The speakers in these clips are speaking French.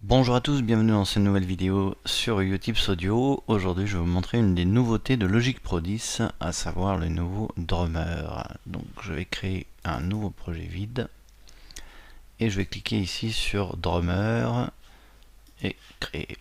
Bonjour à tous, bienvenue dans cette nouvelle vidéo sur Utips Audio. Aujourd'hui je vais vous montrer une des nouveautés de Logic Pro 10, à savoir le nouveau drummer. Donc je vais créer un nouveau projet vide et je vais cliquer ici sur drummer et créer.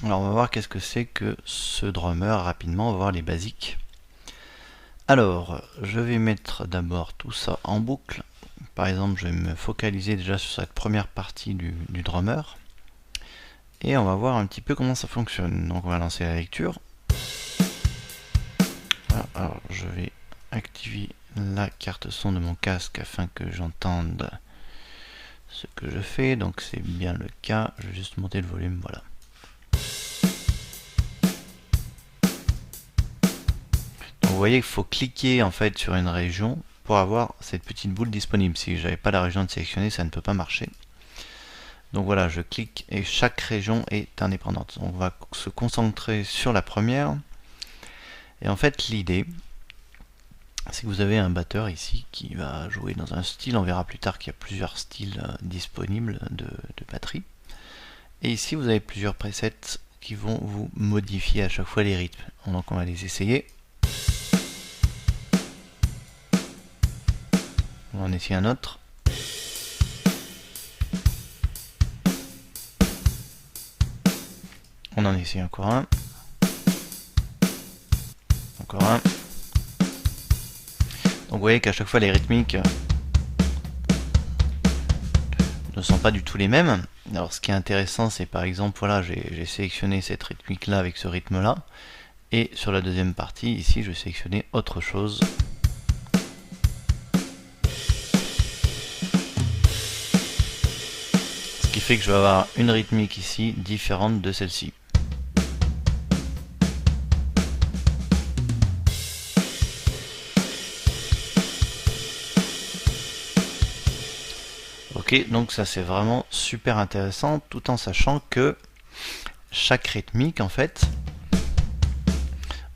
Alors on va voir qu'est-ce que c'est que ce drummer rapidement, on va voir les basiques. Alors je vais mettre d'abord tout ça en boucle. Par exemple je vais me focaliser déjà sur cette première partie du drummer. Et on va voir un petit peu comment ça fonctionne. Donc on va lancer la lecture. Voilà, alors je vais activer la carte son de mon casque afin que j'entende ce que je fais. Donc c'est bien le cas. Je vais juste monter le volume, voilà. Donc vous voyez qu'il faut cliquer en fait sur une région pour avoir cette petite boule disponible. Si j'avais pas la région de sélectionner, ça ne peut pas marcher. Donc voilà, je clique et chaque région est indépendante. Donc on va se concentrer sur la première. Et en fait, l'idée, c'est que vous avez un batteur ici qui va jouer dans un style. On verra plus tard qu'il y a plusieurs styles disponibles de batterie. Et ici, vous avez plusieurs presets qui vont vous modifier à chaque fois les rythmes. Donc on va les essayer. On va en essayer un autre. On en essaie encore un. Encore un. Donc vous voyez qu'à chaque fois les rythmiques ne sont pas du tout les mêmes. Alors ce qui est intéressant, c'est par exemple, voilà, j'ai sélectionné cette rythmique là avec ce rythme là. Et sur la deuxième partie, ici, je vais sélectionner autre chose. Ce qui fait que je vais avoir une rythmique ici différente de celle-ci. Ok, donc ça c'est vraiment super intéressant, tout en sachant que chaque rythmique, en fait,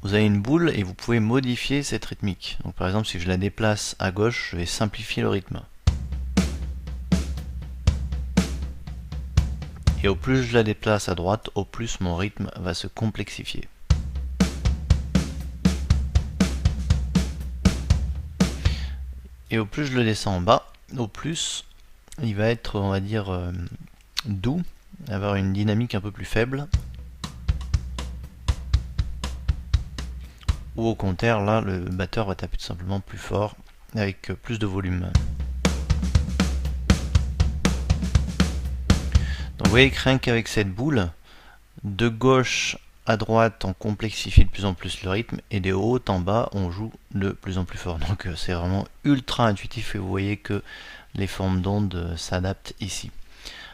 vous avez une boule et vous pouvez modifier cette rythmique. Donc par exemple, si je la déplace à gauche, je vais simplifier le rythme. Et au plus je la déplace à droite, au plus mon rythme va se complexifier. Et au plus je le descends en bas, au plus il va être, on va dire, doux, avoir une dynamique un peu plus faible. Ou au contraire, là, le batteur va taper tout simplement plus fort, avec plus de volume. Donc vous voyez que rien qu'avec cette boule, de gauche à droite, on complexifie de plus en plus le rythme, et de haut en bas, on joue de plus en plus fort. Donc c'est vraiment ultra intuitif, et vous voyez que les formes d'ondes s'adaptent ici.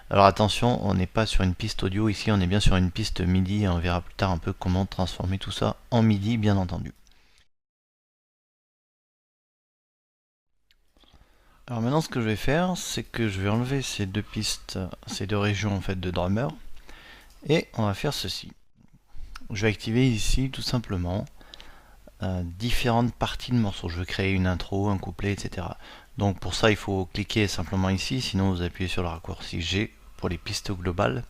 Alors attention, on n'est pas sur une piste audio ici, on est bien sur une piste MIDI, et on verra plus tard un peu comment transformer tout ça en MIDI, bien entendu. Alors maintenant, ce que je vais faire, c'est que je vais enlever ces deux pistes, ces deux régions en fait de drummer, et on va faire ceci. Je vais activer ici tout simplement différentes parties de morceaux. Je vais créer une intro, un couplet, etc. Donc pour ça, il faut cliquer simplement ici, sinon vous appuyez sur le raccourci G pour les pistes globales.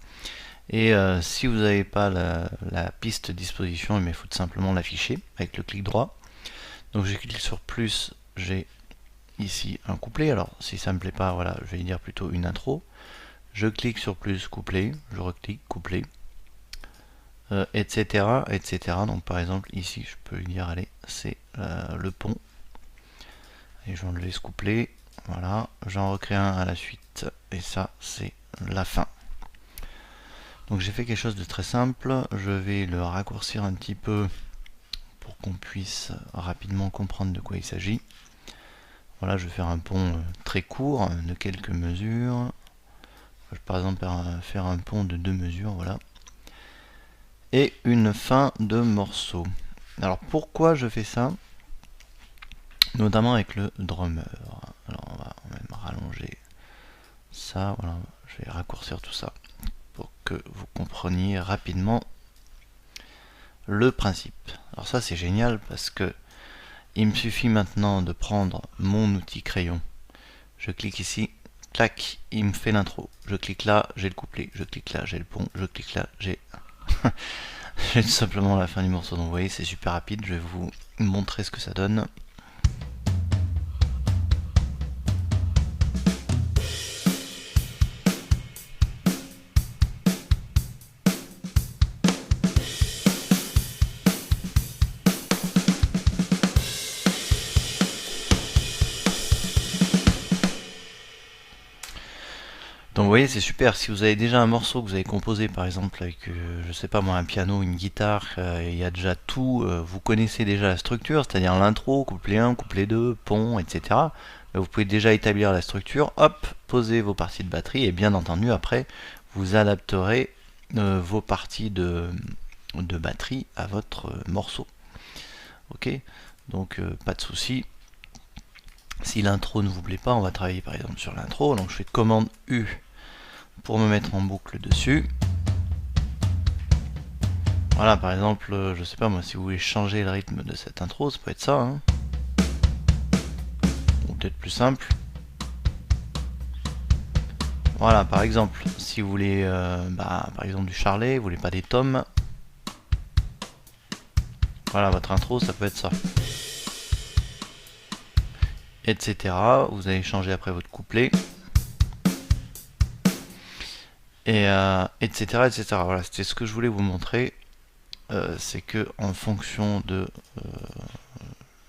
Et si vous n'avez pas la piste disposition, il faut tout simplement l'afficher avec le clic droit. Donc je clique sur plus, j'ai ici un couplet. Alors si ça me plaît pas, voilà, je vais dire plutôt une intro. Je clique sur plus couplet, je reclique couplet, etc., etc. Donc par exemple ici, je peux lui dire allez, c'est le pont. Et je vais enlever ce couplet. Voilà, j'en recrée un à la suite. Et ça, c'est la fin. Donc j'ai fait quelque chose de très simple. Je vais le raccourcir un petit peu pour qu'on puisse rapidement comprendre de quoi il s'agit. Voilà, je vais faire un pont très court de quelques mesures. Je vais par exemple faire un pont de 2 mesures, voilà. Et une fin de morceau. Alors pourquoi je fais ça? Notamment avec le drummer. Alors on va même rallonger ça, voilà, je vais raccourcir tout ça pour que vous compreniez rapidement le principe. Alors ça c'est génial parce que il me suffit maintenant de prendre mon outil crayon. Je clique ici, clac, il me fait l'intro. Je clique là, j'ai le couplet. Je clique là, j'ai le pont. Je clique là, j'ai j'ai tout simplement la fin du morceau. Donc vous voyez, c'est super rapide. Je vais vous montrer ce que ça donne. Donc vous voyez, c'est super. Si vous avez déjà un morceau que vous avez composé par exemple avec, je sais pas moi, un piano, une guitare, il y a déjà tout, vous connaissez déjà la structure, c'est-à-dire l'intro, couplet 1, couplet 2, pont, etc. Vous pouvez déjà établir la structure, hop, posez vos parties de batterie et bien entendu après vous adapterez vos parties de batterie à votre morceau. Ok, donc pas de souci. Si l'intro ne vous plaît pas, on va travailler par exemple sur l'intro. Donc je fais commande U pour me mettre en boucle dessus. Voilà, par exemple, je sais pas moi, si vous voulez changer le rythme de cette intro, ça peut être ça. Hein. Ou peut-être plus simple. Voilà, par exemple, si vous voulez, par exemple du charlet, vous voulez pas des tomes. Voilà, votre intro, ça peut être ça. Etc. Vous allez changer après votre couplet. Et etc. etc. Voilà, c'était ce que je voulais vous montrer. C'est que en fonction de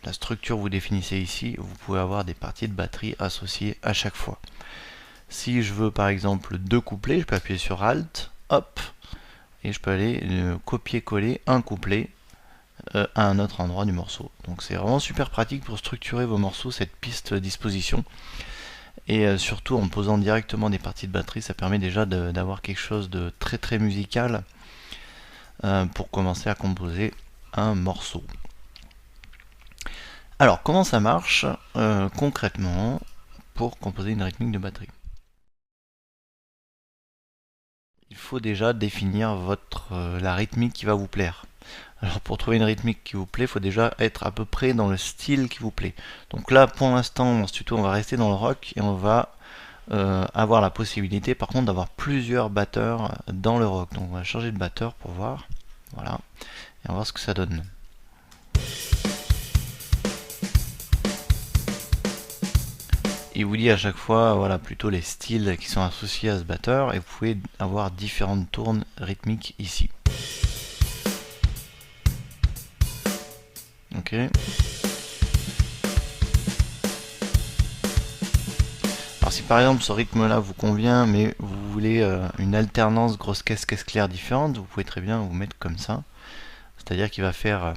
la structure que vous définissez ici, vous pouvez avoir des parties de batterie associées à chaque fois. Si je veux par exemple deux couplets, je peux appuyer sur Alt, hop, et je peux aller copier-coller un couplet à un autre endroit du morceau. Donc c'est vraiment super pratique pour structurer vos morceaux, cette piste disposition. Et surtout en posant directement des parties de batterie, ça permet déjà d'avoir quelque chose de très très musical pour commencer à composer un morceau. Alors comment ça marche concrètement pour composer une rythmique de batterie? Il faut déjà définir la rythmique qui va vous plaire. Alors pour trouver une rythmique qui vous plaît, il faut déjà être à peu près dans le style qui vous plaît. Donc là pour l'instant dans ce tuto on va rester dans le rock et on va avoir la possibilité par contre d'avoir plusieurs batteurs dans le rock. Donc on va changer de batteur pour voir. Voilà. Et on va voir ce que ça donne. Il vous dit à chaque fois voilà, plutôt les styles qui sont associés à ce batteur et vous pouvez avoir différentes tournes rythmiques ici. Ok. Alors si par exemple ce rythme là vous convient mais vous voulez une alternance grosse caisse claire différente, vous pouvez très bien vous mettre comme ça. C'est-à-dire qu'il va faire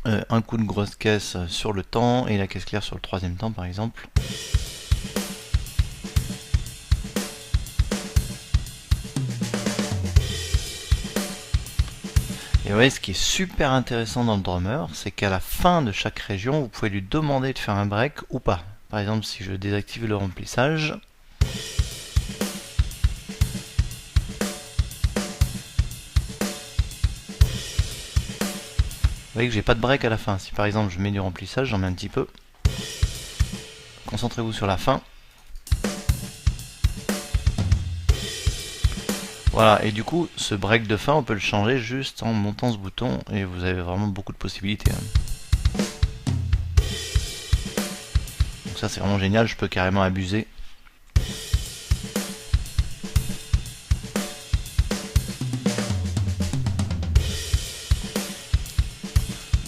un coup de grosse caisse sur le temps et la caisse claire sur le troisième temps par exemple. Et vous voyez, ce qui est super intéressant dans le drummer, c'est qu'à la fin de chaque région, vous pouvez lui demander de faire un break ou pas. Par exemple, si je désactive le remplissage, vous voyez que j'ai pas de break à la fin. Si par exemple je mets du remplissage, j'en mets un petit peu. Concentrez-vous sur la fin. Voilà, et du coup, ce break de fin, on peut le changer juste en montant ce bouton et vous avez vraiment beaucoup de possibilités. Donc ça, c'est vraiment génial, je peux carrément abuser.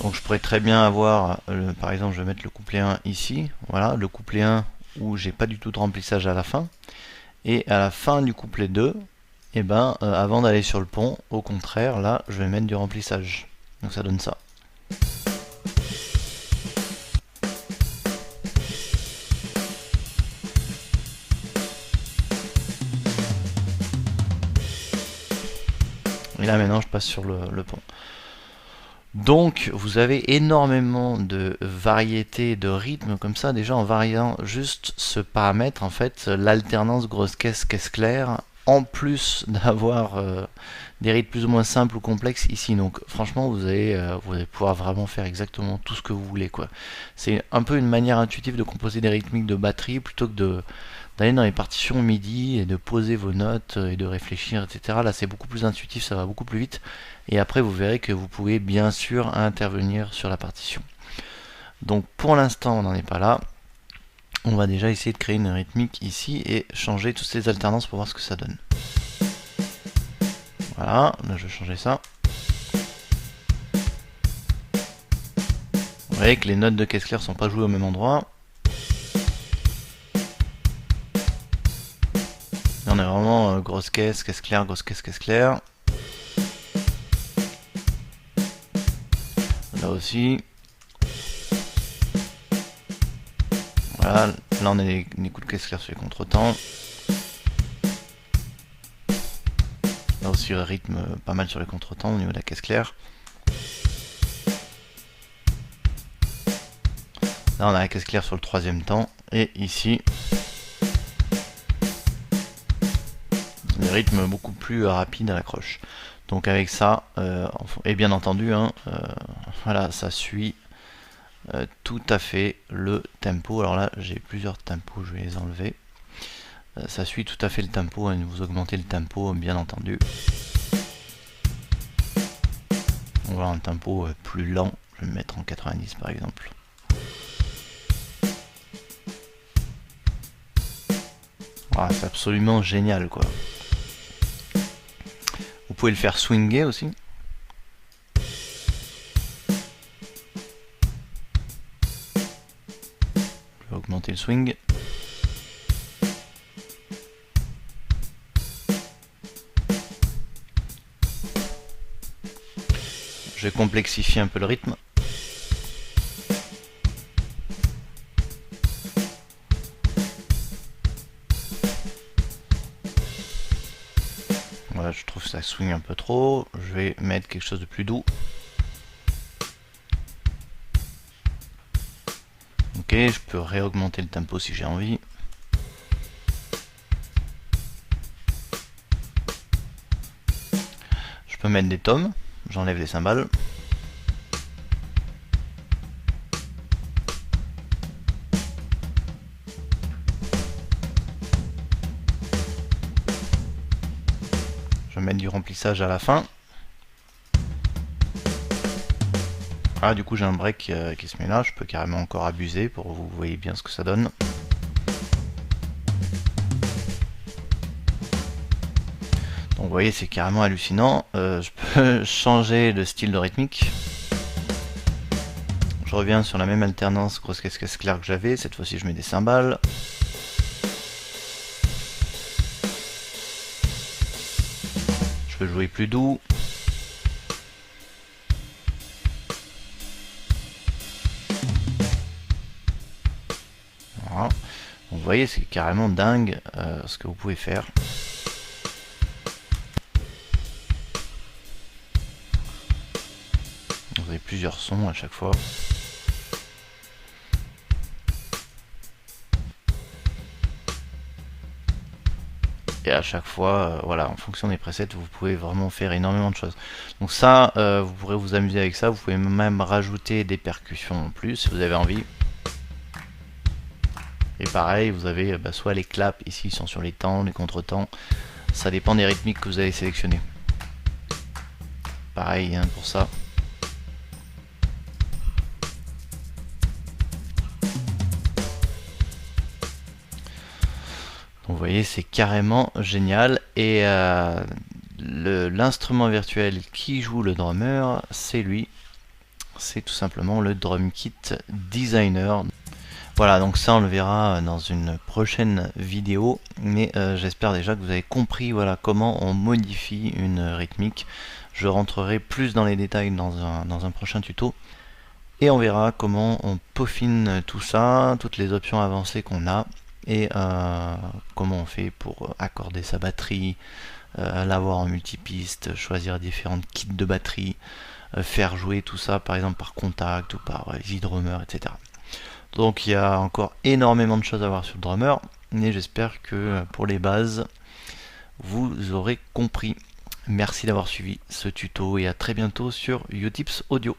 Donc je pourrais très bien avoir, par exemple, je vais mettre le couplet 1 ici. Voilà, le couplet 1 où j'ai pas du tout de remplissage à la fin. Et à la fin du couplet 2, et ben, avant d'aller sur le pont, au contraire, là, je vais mettre du remplissage. Donc ça donne ça. Et là maintenant je passe sur le pont. Donc vous avez énormément de variétés de rythmes comme ça, déjà en variant juste ce paramètre, en fait, l'alternance grosse caisse claire, en plus d'avoir des rythmes plus ou moins simples ou complexes ici. Donc franchement, vous allez pouvoir vraiment faire exactement tout ce que vous voulez, quoi. C'est un peu une manière intuitive de composer des rythmiques de batterie plutôt que d'aller dans les partitions MIDI et de poser vos notes et de réfléchir, etc. Là, c'est beaucoup plus intuitif, ça va beaucoup plus vite. Et après, vous verrez que vous pouvez bien sûr intervenir sur la partition. Donc pour l'instant, on n'en est pas là. On va déjà essayer de créer une rythmique ici et changer toutes ces alternances pour voir ce que ça donne. Voilà, là je vais changer ça. Vous voyez que les notes de caisse claire sont pas jouées au même endroit. Là, on est vraiment grosse caisse, caisse claire, grosse caisse, caisse claire. Là aussi. Voilà, là on a des coups de caisse claire sur les contretemps. Là aussi le rythme pas mal sur les contretemps au niveau de la caisse claire. Là on a la caisse claire sur le troisième temps. Et ici, le rythme beaucoup plus rapide à l'accroche. Donc avec ça, et bien entendu, voilà, ça suit tout à fait le tempo. Alors là j'ai plusieurs tempos, je vais les enlever. Ça suit tout à fait le tempo, vous augmentez le tempo bien entendu. On va avoir un tempo plus lent, je vais me mettre en 90 par exemple. Voilà, c'est absolument génial, quoi. Vous pouvez le faire swinger aussi. Je vais augmenter le swing. Je vais complexifier un peu le rythme. Voilà, je trouve que ça swing un peu trop. Je vais mettre quelque chose de plus doux. Ok, je peux réaugmenter le tempo si j'ai envie. Je peux mettre des tomes. J'enlève les cymbales. Je vais mettre du remplissage à la fin. Ah, du coup j'ai un break qui se met là, je peux carrément encore abuser pour que vous voyez bien ce que ça donne. Donc vous voyez, c'est carrément hallucinant. Je peux changer de style de rythmique. Je reviens sur la même alternance grosse caisse caisse claire que j'avais, cette fois-ci je mets des cymbales. Je peux jouer plus doux. Voilà. Donc vous voyez, c'est carrément dingue ce que vous pouvez faire. Vous avez plusieurs sons à chaque fois. Et à chaque fois, voilà, en fonction des presets, vous pouvez vraiment faire énormément de choses. Donc ça, vous pourrez vous amuser avec ça. Vous pouvez même rajouter des percussions en plus si vous avez envie. Et pareil, vous avez soit les claps ici, ils sont sur les temps, les contretemps. Ça dépend des rythmiques que vous avez sélectionnées. Pareil pour ça. Vous voyez, c'est carrément génial. Et l'instrument virtuel qui joue le drummer, c'est lui. C'est tout simplement le Drum Kit Designer. Voilà, donc ça on le verra dans une prochaine vidéo. Mais j'espère déjà que vous avez compris comment on modifie une rythmique. Je rentrerai plus dans les détails dans un prochain tuto. Et on verra comment on peaufine tout ça, toutes les options avancées qu'on a. Et comment on fait pour accorder sa batterie, l'avoir en multipiste, choisir différentes kits de batterie, faire jouer tout ça par exemple par contact ou par Z-Drummer, etc. Donc il y a encore énormément de choses à voir sur le drummer, mais j'espère que pour les bases, vous aurez compris. Merci d'avoir suivi ce tuto et à très bientôt sur Utips Audio.